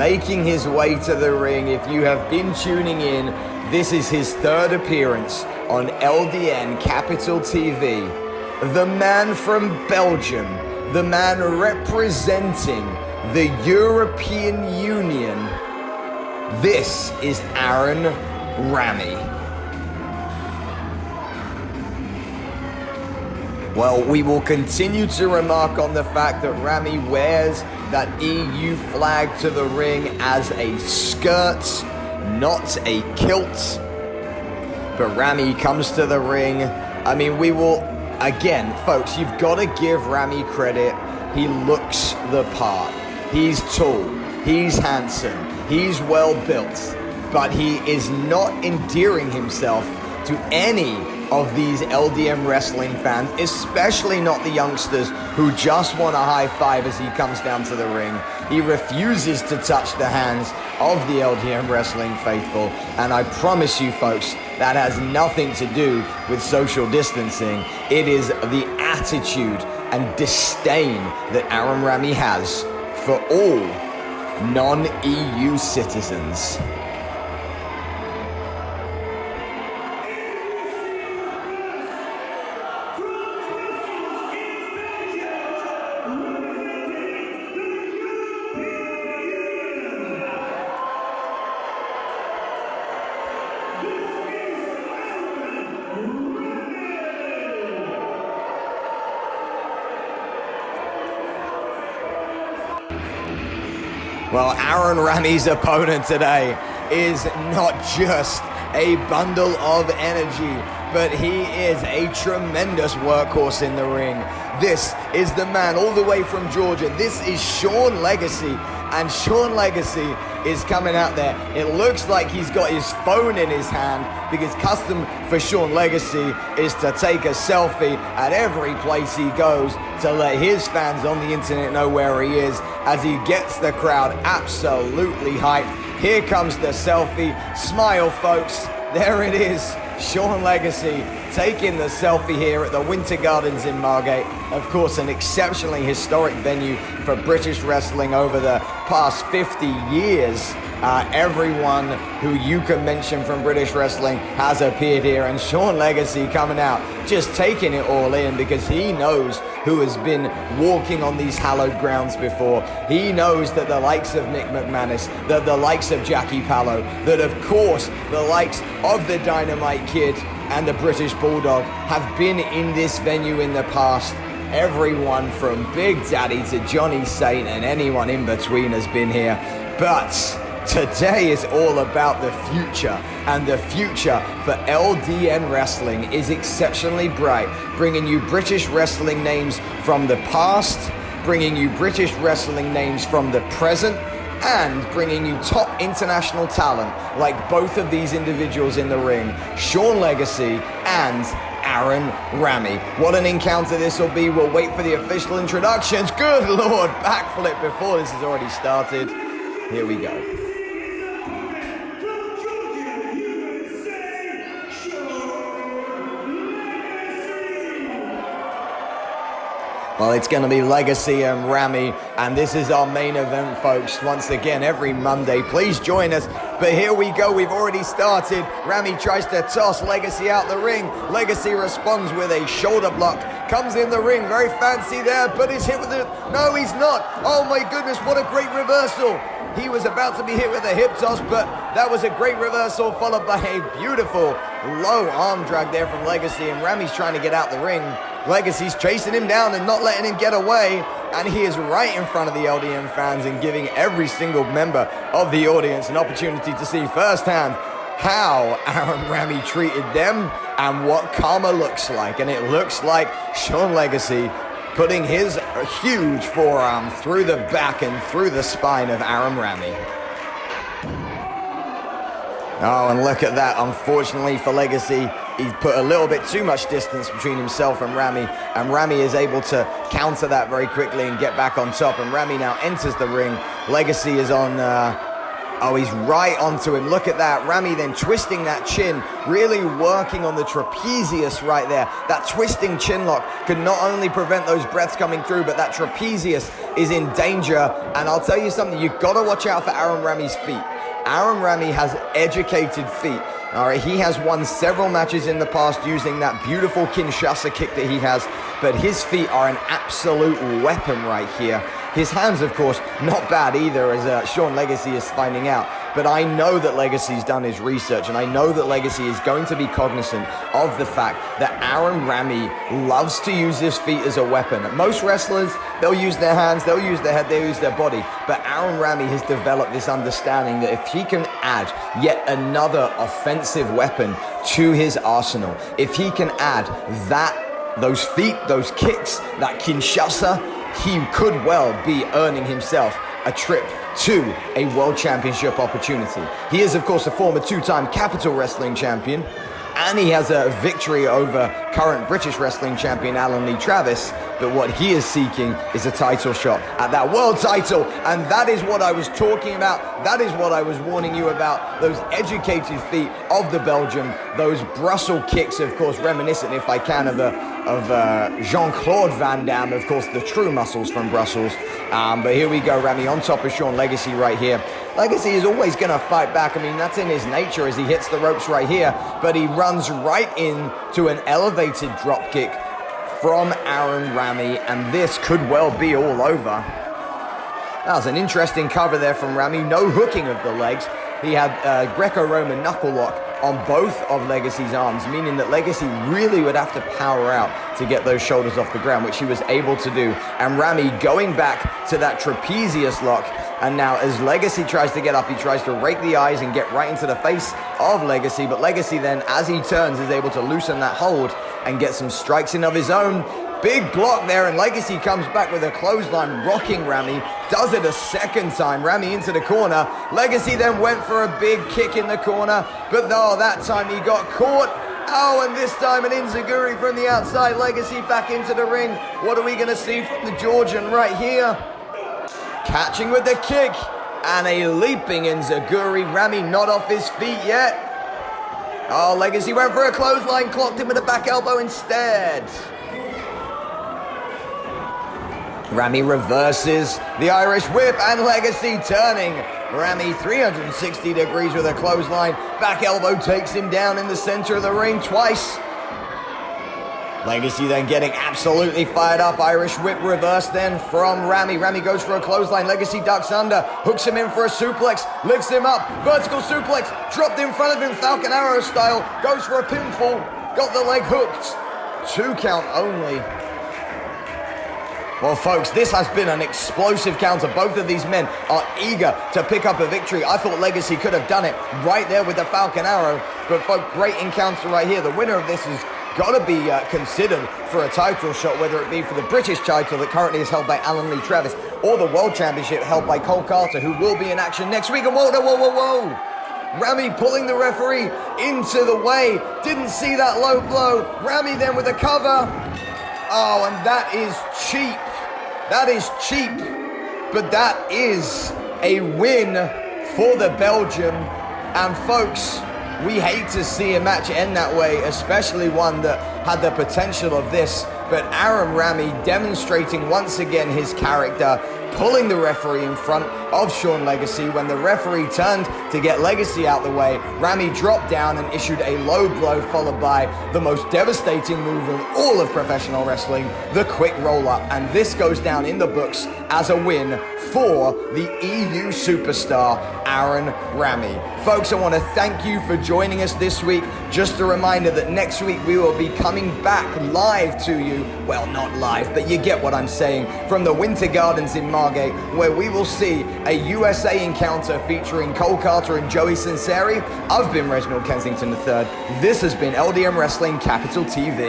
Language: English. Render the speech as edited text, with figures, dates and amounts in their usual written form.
Making his way to the ring. If you have been tuning in, this is his third appearance on LDN Capital TV. The man from Belgium, the man representing the European Union. This is Ramy. Well, we will continue to remark on the fact that Ramy wears that EU flag to the ring as a skirt, not a kilt. But Ramy comes to the ring. I mean, we will, again, folks, you've got to give Ramy credit. He looks the part. He's tall, he's handsome, he's well built, but he is not endearing himself to any of these LDN Wrestling fans, especially not the youngsters who just want a high five as he comes down to the ring. He refuses to touch the hands of the LDN Wrestling faithful, and I promise you folks, that has nothing to do with social distancing. It is the attitude and disdain that Ramy has for all non-EU citizens. Well, Ramy's opponent today is not just a bundle of energy, but he is a tremendous workhorse in the ring. This is the man all the way from Georgia. This is Sha Legacy, and Sha Legacy is coming out there. It looks like he's got his phone in his hand, because custom for Sha Legacy is to take a selfie at every place he goes to let his fans on the internet know where he is, as he gets the crowd absolutely hyped. Here comes the selfie. Smile, folks. There it is. Sha Legacy taking the selfie here at the Winter Gardens in Margate. Of course, an exceptionally historic venue for British wrestling over the past 50 years. Everyone who you can mention from British wrestling has appeared here, and Sha Legacy coming out, just taking it all in, because he knows who has been walking on these hallowed grounds before. He knows that the likes of Nick McManus, that the likes of Jackie Pallo, that of course the likes of the Dynamite Kid and the British Bulldog have been in this venue in the past. Everyone from Big Daddy to Johnny Saint and anyone in between has been here. But today is all about the future, and the future for LDN Wrestling is exceptionally bright, bringing you British wrestling names from the past, bringing you British wrestling names from the present, and bringing you top international talent like both of these individuals in the ring, Sha Legacy and Ramy. What an encounter this will be. We'll wait for the official introductions. Good Lord, backflip before this has already started. Here we go. Well, it's going to be Legacy and Ramy, and this is our main event, folks. Once again, every Monday, please join us. But here we go, we've already started. Ramy tries to toss Legacy out the ring. Legacy responds with a shoulder block. Comes in the ring, very fancy there, but he's hit with it. No, he's not. Oh my goodness, what a great reversal. He was about to be hit with a hip toss, but that was a great reversal, followed by a beautiful low arm drag there from Legacy, and Ramy's trying to get out the ring. Legacy's chasing him down and not letting him get away, and he is right in front of the LDN fans and giving every single member of the audience an opportunity to see firsthand how Ramy treated them and what karma looks like. And it looks like Sha Legacy putting his huge forearm through the back and through the spine of Ramy. Oh, and look at that. Unfortunately for Legacy, he's put a little bit too much distance between himself and Ramy is able to counter that very quickly and get back on top, and Ramy now enters the ring. Legacy is on Oh, he's right onto him. Look at that. Ramy then twisting that chin, really working on the trapezius right there. That twisting chin lock could not only prevent those breaths coming through, but that trapezius is in danger. And I'll tell you something, you've got to watch out for Aaron Ramy's feet. Aaron Ramy has educated feet. All right, he has won several matches in the past using that beautiful Kinshasa kick that he has, but his feet are an absolute weapon right here. His hands, of course, not bad either, as Sha Legacy is finding out. But I know that Legacy's done his research, and I know that Legacy is going to be cognizant of the fact that Aaron Ramy loves to use his feet as a weapon. Most wrestlers, they'll use their hands, they'll use their head, they'll use their body. But Aaron Ramy has developed this understanding that if he can add yet another offensive weapon to his arsenal, if he can add those feet, those kicks, that Kinshasa, he could well be earning himself a trip to a world championship opportunity. He is, of course, a former two-time Capital Wrestling champion, and he has a victory over current British Wrestling champion Alan Lee Travis. But what he is seeking is a title shot at that world title, and that is what I was talking about. That is what I was warning you about. Those educated feet of the Belgian, those Brussels kicks, of course, reminiscent, if I can, of Jean-Claude Van Damme, of course, the true muscles from Brussels. But here we go, Ramy on top of Sha Legacy right here. Legacy is always going to fight back. I mean, that's in his nature as he hits the ropes right here. But he runs right into an elevated drop kick from Aaron Ramy, and this could well be all over. That was an interesting cover there from Ramy. No hooking of the legs. He had Greco-Roman knuckle lock on both of Legacy's arms, meaning that Legacy really would have to power out to get those shoulders off the ground, which he was able to do. And Ramy going back to that trapezius lock. And now as Legacy tries to get up, he tries to rake the eyes and get right into the face of Legacy. But Legacy then, as he turns, is able to loosen that hold and get some strikes in of his own. Big block there, and Legacy comes back with a clothesline, rocking Ramy. Does it a second time. Ramy into the corner. Legacy then went for a big kick in the corner, but no, that time he got caught. Oh, and this time an enziguri from the outside. Legacy back into the ring. What are we going to see from the Georgian right here? Catching with the kick, and a leaping enziguri. Ramy not off his feet yet. Oh, Legacy went for a clothesline, clocked him with a back elbow instead. Ramy reverses the Irish whip, and Legacy turning. Ramy 360 degrees with a clothesline. Back elbow takes him down in the center of the ring twice. Legacy then getting absolutely fired up. Irish whip reverse then from Ramy. Ramy goes for a clothesline. Legacy ducks under, hooks him in for a suplex, lifts him up, vertical suplex, dropped in front of him, Falcon Arrow style, goes for a pinfall, got the leg hooked. 2 count only. Well, folks, this has been an explosive counter. Both of these men are eager to pick up a victory. I thought Legacy could have done it right there with the Falcon Arrow. But, folks, great encounter right here. The winner of this has got to be considered for a title shot, whether it be for the British title that currently is held by Alan Lee Travis, or the World Championship held by Cole Carter, who will be in action next week. And whoa. Ramy pulling the referee into the way. Didn't see that low blow. Ramy then with a cover. Oh, and that is cheap. That is cheap, but that is a win for the Belgian. And folks, we hate to see a match end that way, especially one that had the potential of this. But Aaron Ramy demonstrating once again his character, pulling the referee in front of Sha Legacy. When the referee turned to get Legacy out the way, Ramy dropped down and issued a low blow, followed by the most devastating move in all of professional wrestling, the quick roll-up. And this goes down in the books as a win for the EU superstar, Aaron Ramy. Folks, I want to thank you for joining us this week. Just a reminder that next week we will be coming back live to you. Well, not live, but you get what I'm saying. From the Winter Gardens in Margate, where we will see a USA encounter featuring Cole Carter and Joey Sinceri. I've been Reginald Kensington III. This has been LDN Wrestling Capital TV.